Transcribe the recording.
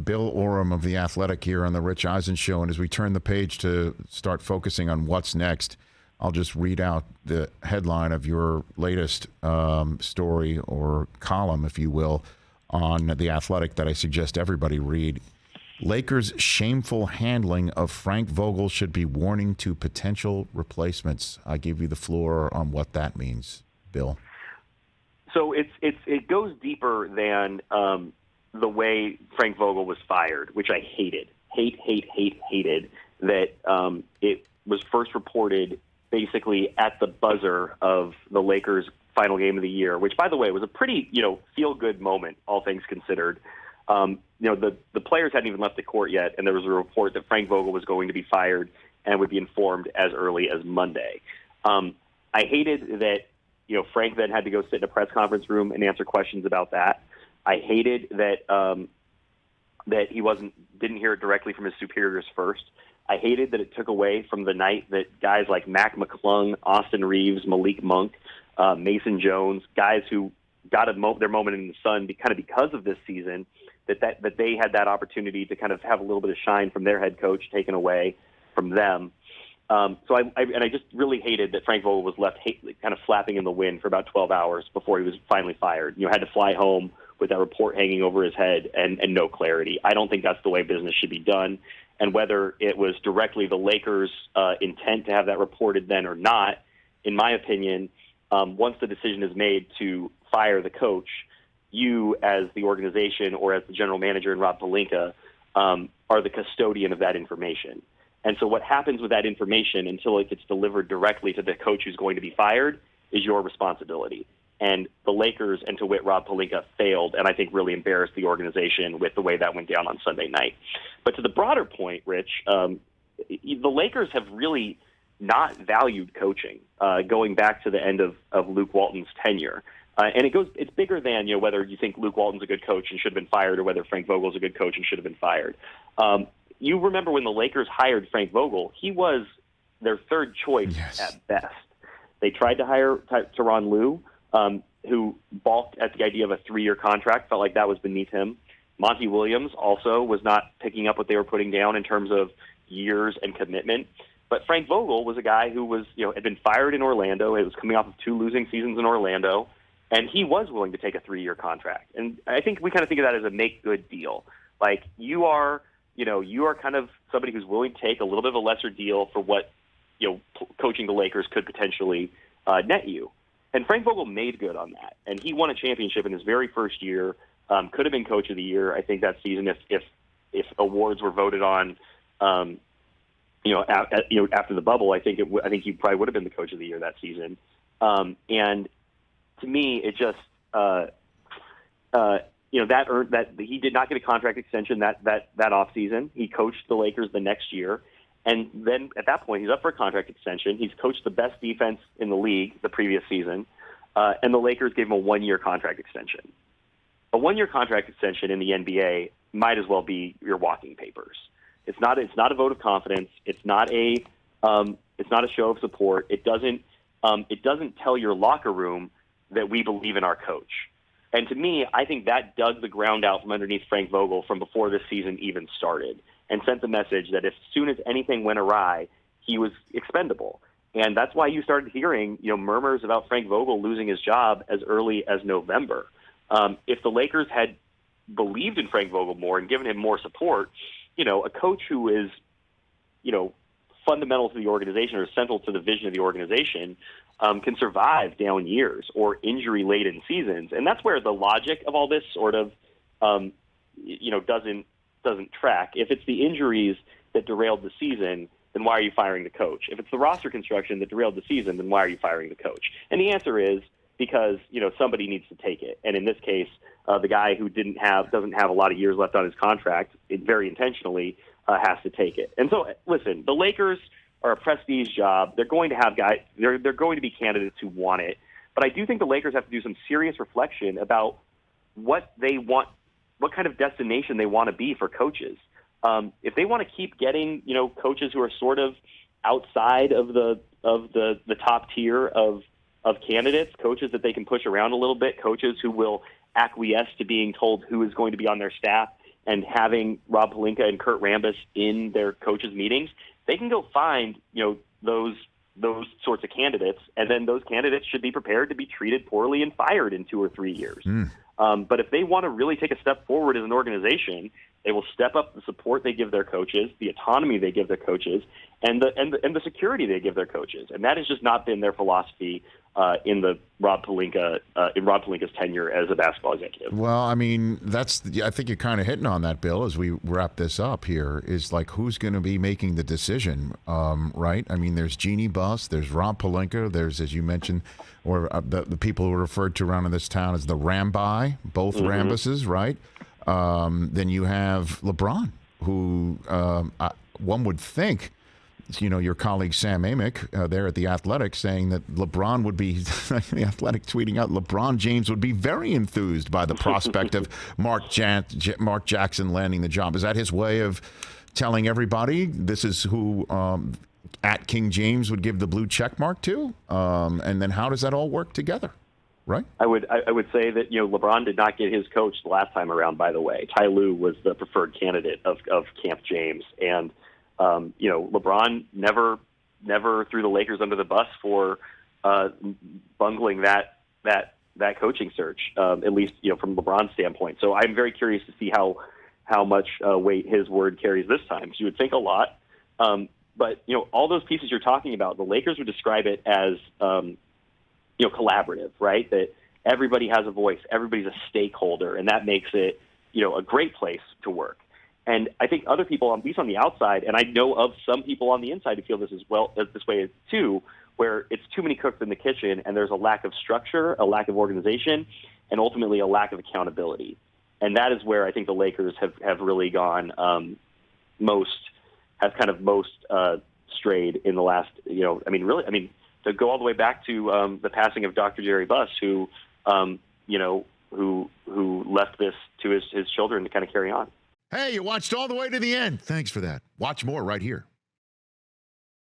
Bill Oram of The Athletic here on the Rich Eisen Show. And as we turn the page to start focusing on what's next, I'll just read out the headline of your latest story or column, if you will, on The Athletic that I suggest everybody read. Lakers' shameful handling of Frank Vogel should be warning to potential replacements. I give you the floor on what that means, Bill. So it goes deeper than the way Frank Vogel was fired, which I hated. Hated that it was first reported basically at the buzzer of the Lakers' final game of the year, which, by the way, was a pretty, feel-good moment, all things considered. The players hadn't even left the court yet, and there was a report that Frank Vogel was going to be fired and would be informed as early as Monday. I hated that, Frank then had to go sit in a press conference room and answer questions about that. I hated that that he didn't hear it directly from his superiors first. I hated that it took away from the night that guys like Mac McClung, Austin Reeves, Malik Monk, Mason Jones, guys who got their moment in the sun because of this season, that they had that opportunity to kind of have a little bit of shine from their head coach taken away from them. So I just really hated that Frank Vogel was left kind of flapping in the wind for about 12 hours before he was finally fired. Had to fly home with that report hanging over his head and no clarity. I don't think that's the way business should be done. And whether it was directly the Lakers' intent to have that reported then or not, in my opinion, once the decision is made to fire the coach, you as the organization or as the general manager and Rob Pelinka are the custodian of that information. And so what happens with that information until it gets delivered directly to the coach who's going to be fired is your responsibility. And the Lakers, and to wit, Rob Pelinka, failed and I think really embarrassed the organization with the way that went down on Sunday night. But to the broader point, Rich, the Lakers have really not valued coaching going back to the end of Luke Walton's tenure. And it's bigger than whether you think Luke Walton's a good coach and should have been fired or whether Frank Vogel's a good coach and should have been fired. You remember when the Lakers hired Frank Vogel, he was their third choice at best. They tried to hire Tyronn Lue, who balked at the idea of a 3-year contract, felt like that was beneath him. Monty Williams also was not picking up what they were putting down in terms of years and commitment. But Frank Vogel was a guy who was, had been fired in Orlando. It was coming off of 2 losing seasons in Orlando, and he was willing to take a 3-year contract. And I think we kind of think of that as a make-good deal. Like you are kind of somebody who's willing to take a little bit of a lesser deal for what, coaching the Lakers could potentially net you. And Frank Vogel made good on that, and he won a championship in his very first year. Could have been Coach of the Year, I think, that season if awards were voted on. After the bubble, I think he probably would have been the Coach of the Year that season. And to me, it just that earned that he did not get a contract extension that offseason. He coached the Lakers the next year. And then at that point, he's up for a contract extension. He's coached the best defense in the league the previous season, and the Lakers gave him a 1-year contract extension. A 1-year contract extension in the NBA might as well be your walking papers. It's not a vote of confidence. It's not a show of support. It doesn't tell your locker room that we believe in our coach. And to me, I think that dug the ground out from underneath Frank Vogel from before this season even started, and sent the message that as soon as anything went awry, he was expendable. And that's why you started hearing, murmurs about Frank Vogel losing his job as early as November. If the Lakers had believed in Frank Vogel more and given him more support, a coach who is, fundamental to the organization or central to the vision of the organization can survive down years or injury-laden seasons. And that's where the logic of all this sort of, doesn't track. If it's the injuries that derailed the season, then why are you firing the coach? If it's the roster construction that derailed the season, then why are you firing the coach? And the answer is because, somebody needs to take it. And in this case, the guy who doesn't have a lot of years left on his contract, very intentionally has to take it. And so, listen, the Lakers are a prestige job. They're going to have guys. They're going to be candidates who want it. But I do think the Lakers have to do some serious reflection about what they want, what kind of destination they want to be for coaches. If they want to keep getting, coaches who are sort of outside of the top tier of candidates, coaches that they can push around a little bit, coaches who will acquiesce to being told who is going to be on their staff and having Rob Pelinka and Kurt Rambis in their coaches' meetings, they can go find, those sorts of candidates, and then those candidates should be prepared to be treated poorly and fired in 2 or 3 years. But if they want to really take a step forward as an organization, they will step up the support they give their coaches, the autonomy they give their coaches, and the security they give their coaches. And that has just not been their philosophy in Rob Pelinka's tenure as a basketball executive. Well, I mean, I think you're kind of hitting on that, Bill, as we wrap this up here, is like who's going to be making the decision, right? I mean, there's Jeannie Buss, there's Rob Pelinka, there's, as you mentioned, or the people who are referred to around in this town as the Rambi, both Rambuses, right? Then you have LeBron, who one would think, your colleague Sam Amick there at The Athletic saying that LeBron would be, The Athletic tweeting out, LeBron James would be very enthused by the prospect of Mark Jackson landing the job. Is that his way of telling everybody this is who at King James would give the blue check mark to? And then how does that all work together? Right. I would say that LeBron did not get his coach the last time around. By the way, Ty Lue was the preferred candidate of Camp James, and LeBron never threw the Lakers under the bus for bungling that coaching search. At least from LeBron's standpoint. So I'm very curious to see how much weight his word carries this time. So you would think a lot, but all those pieces you're talking about, the Lakers would describe it as collaborative, right? That everybody has a voice, everybody's a stakeholder, and that makes it, a great place to work. And I think other people, at least on the outside, and I know of some people on the inside who feel this way too, where it's too many cooks in the kitchen, and there's a lack of structure, a lack of organization, and ultimately a lack of accountability. And that is where I think the Lakers have really gone most strayed in the last, to go all the way back to the passing of Dr. Jerry Buss, who left this to his children to kind of carry on. Hey, you watched all the way to the end. Thanks for that. Watch more right here.